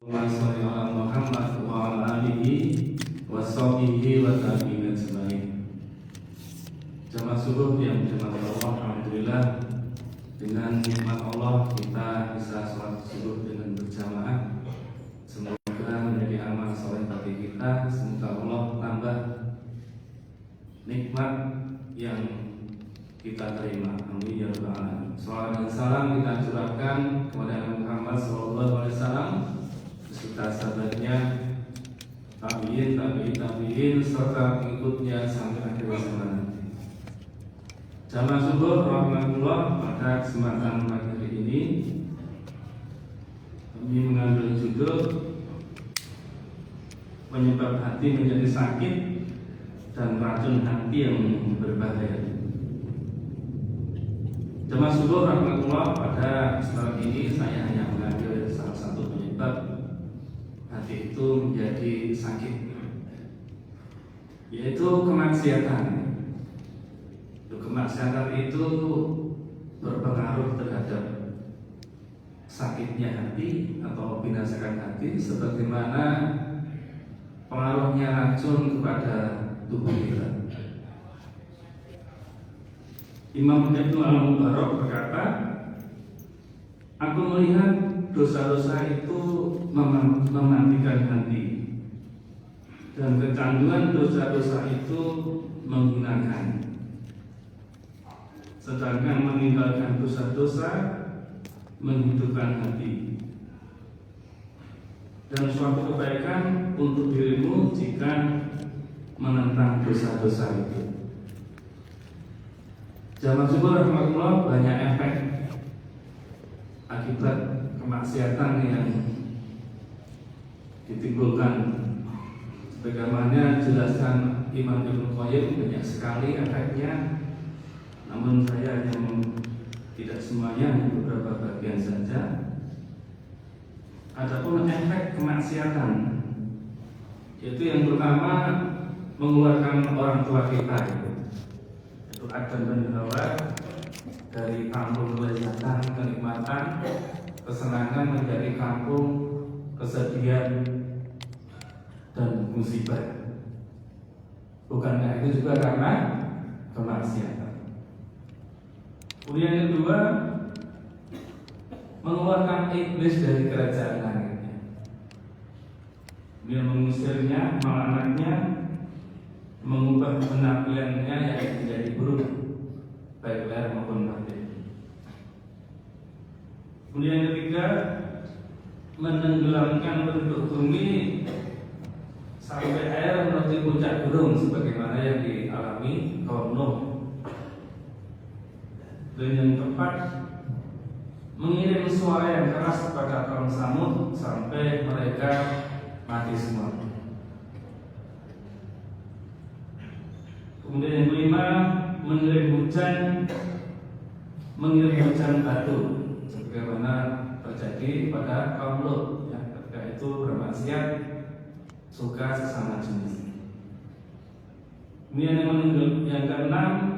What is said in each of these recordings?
Muhammad wa ala alihi wa sahbihi wa tabi'in ajmain. Jamaah subuh yang dirahmati Allah, alhamdulillah dengan nikmat Allah kita bisa sholat subuh dengan berjamaah. Semoga menjadi amal soleh bagi kita. Semoga Allah tambah nikmat yang kita terima. Amin ya rabbal alamin. Salawat dan salam kita curahkan kepada Nabi Muhammad sallallahu alaihi wasallam, beserta sahabatnya, tabi'in serta pengikutnya sampai akhir zaman nanti. Jamaah subuh rahmatullah, pada kesempatan pagi hari ini kami mengambil judul penyebab hati menjadi sakit dan racun hati yang berbahaya. Jamaah subuh rahmatullah, pada kesempatan ini saya hanya mengambil salah satu penyebab hati itu menjadi sakit, yaitu kemaksiatan. Kemaksiatan itu berpengaruh terhadap sakitnya hati atau binasakan hati, sebagaimana pengaruhnya racun kepada tubuh kita. Imam Ibnu Al-Mubarak berkata, aku melihat dosa-dosa itu mematikan hati, dan kecanduan dosa-dosa itu menghinakan. Sedangkan meninggalkan dosa-dosa menghidupkan hati. Dan suatu kebaikan untuk dirimu jika menentang dosa-dosa itu. Jamaah subuh rahmatullah, banyak efek akibat kemaksiatan yang ditimbulkan. Sebagaimana jelaskan Imam Ibnu Qayyim, banyak sekali efeknya. Namun saya hanya tidak semuanya, hanya beberapa bagian saja. Adapun efek kemaksiatan, yaitu yang pertama mengeluarkan orang tua kita, yaitu Adam dan Hawa dari kampung kelezatan, kenikmatan, kesenangan menjadi kampung kesedihan dan musibah. Bukankah itu juga karena kemaksiatan? Kemudian yang kedua, mengeluarkan iblis dari kerajaan langitnya. Dia mengusirnya, melaknatnya, mengubah penampilannya yang menjadi buruk, baik lahir maupun batin. Kemudian yang ketiga, menenggelamkan penduduk bumi sampai air menuju puncak gunung, sebagaimana yang dialami kaum Nuh. Dan yang keempat, mengirim suara yang keras kepada kaum Samud sampai mereka mati semua. Kemudian yang kelima, mengirim hujan batu, sebagaimana terjadi pada kaum Lut, yang ketika itu bermaksiat suka sesama jenis. Kemudian yang keenam,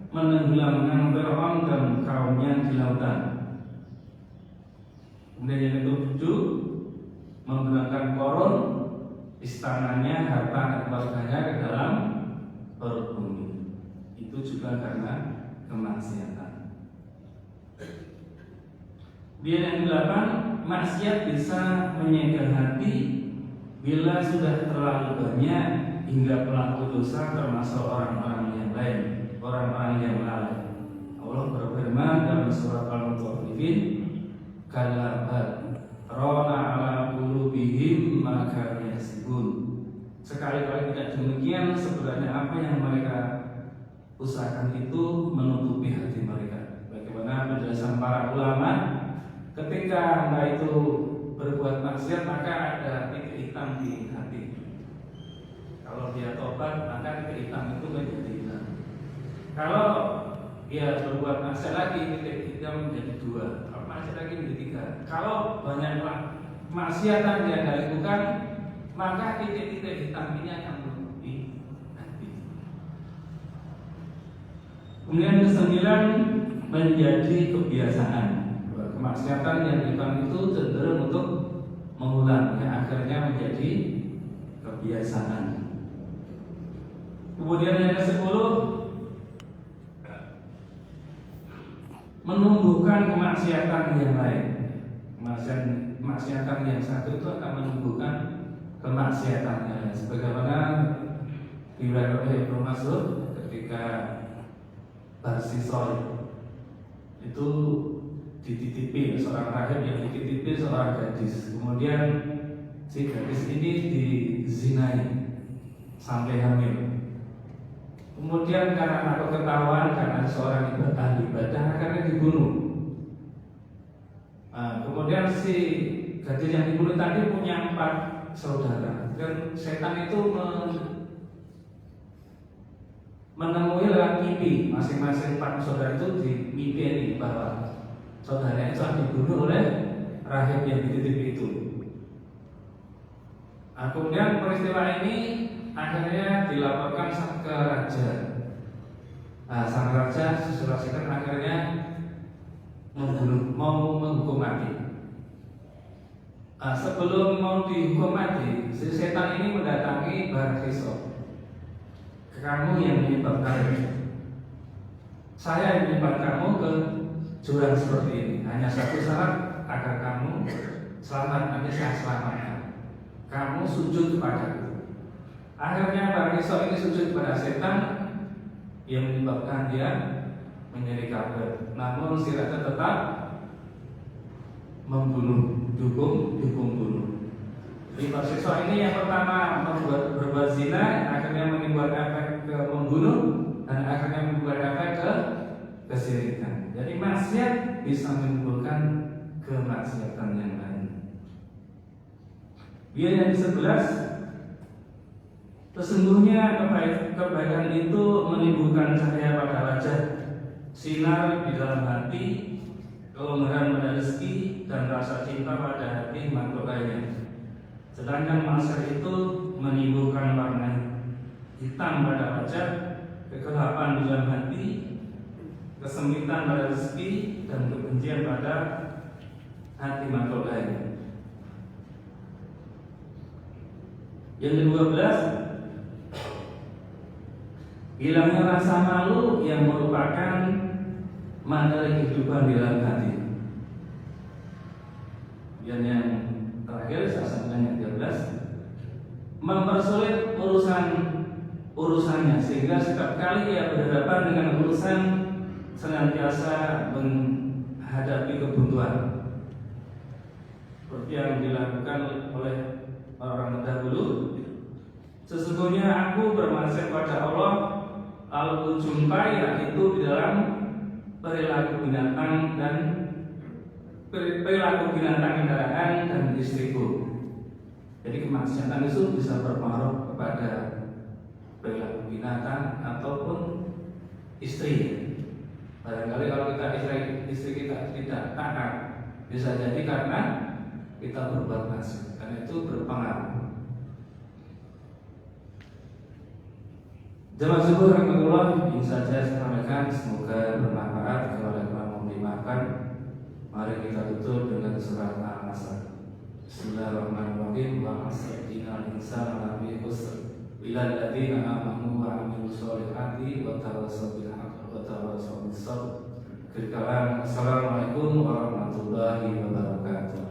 menenggelamkan Fir'aun dan kaumnya di lautan. Kemudian yang ketujuh, membenarkan Korun, istananya, harta dan keluarganya ke dalam perut bumi. Itu juga karena kemaksiatan. Kemudian yang kedelapan, maksiat bisa menyegel hati bila sudah terlalu banyak hingga pelaku dosa termasuk orang-orang yang lain, orang-orang yang lalai. Allah berfirman dalam surat Al-Mutaffifin, kalla bal rana ala qulubihim ma kanu yaksibun. Sekali-kali tidak demikian, sebenarnya apa yang mereka usahakan itu menutupi hati mereka. Bagaimana penjelasan para ulama, ketika Anda itu berbuat maksiat, maka ada titik hitam di hati. Kalau dia tobat, maka titik hitam itu menjadi hitam. Kalau dia berbuat maksiat lagi, titik hitam menjadi 2. Kalau maksiat lagi menjadi 3. Kalau banyak maksiatan yang dia lakukan, maka titik-titik hitam ini akan menutupi hati. Kemudian ke-9, menjadi kebiasaan. Kemaksiatan yang dilakukan itu cenderung untuk mengulang. akhirnya menjadi kebiasaan. Kemudian yang ke-10, menumbuhkan kemaksiatan yang lain. Kemaksiatan yang satu itu akan menumbuhkan kemaksiatan yang lain. Sebagaimana diriwayatkan oleh Ibnu Mas'ud ketika Barsisol itu dititipi seorang rahib yang dititipi seorang gadis. Kemudian si gadis ini dizinai sampai hamil. Kemudian karena takut ketahuan, karena seorang ibadah akhirnya dibunuh. Kemudian si gadis yang dibunuh tadi punya 4 saudara, dan setan itu menemui lewat mimpi. Masing-masing 4 saudara itu di mimpi ini bahwa saudaranya itu dibunuh oleh rahib yang dititipi itu. Kemudian peristiwa ini akhirnya dilaporkan ke raja. Sang raja sesuai akhirnya mau menghukum mati. Sebelum mau dihukum mati, si setan ini mendatangi Barsisol. Kamu yang menyebabkan saya yang menyebabkan kamu ke jurang seperti ini. Hanya satu syarat agar kamu selamat, nanti saya selamatkan. Kamu sujud kepadaku. Akhirnya Barsisol ini sujud kepada setan yang menyebabkan dia menjadi kafir. Namun si raja tetap membunuh, dukung bunuh. Di Barsisol ini yang pertama berbuat zina, akhirnya menimbulkan efek ke membunuh, dan akhirnya menimbulkan efek ke kesyirikan. Jadi maksiat bisa menimbulkan kemaksiatan yang lain. Yang ke-11, sesungguhnya kebaikan itu menimbulkan cahaya pada wajah, sinar di dalam hati, kelonggaran pada rezeki, dan rasa cinta pada hati makhluk lainnya. Sedangkan maksiat itu menimbulkan warna hitam pada wajah, kegelapan di dalam hati, kesempitan pada rezeki, dan kebencian pada hati makhluk lainnya. Yang ke-12, hilangnya rasa malu yang merupakan materi kehidupan di dalam hati. Dan yang terakhir, yang 13, mempersulit urusannya, sehingga setiap kali ia berhadapan dengan urusan senantiasa menghadapi kebuntuan, seperti yang dilakukan oleh orang terdahulu. Sesungguhnya aku bermaksiat kepada Allah, lalu kujumpai yaitu di dalam perilaku binatang kendaraan dan istriku. Jadi kemaksiatan itu bisa berpengaruh kepada perilaku binatang ataupun istri. Barangkali kalau istri kita tidak taat, bisa jadi karena kita berbuat maksiat, karena itu berpengaruh. Jemaah subuh rahmatullah, ini saja saya sampaikan, semoga bermanfaat. Kalau ada yang mau dimaafkan, mari kita tutup dengan surat Al-Asr. Bismillahirrahmanirrahim. Wa asr innal insana lafi khusr illa alladziina aamanu wa 'amilus sholihati wa tawassaw bil haqqi wa tawassaw bis sabr. Assalamualaikum warahmatullahi wabarakatuh.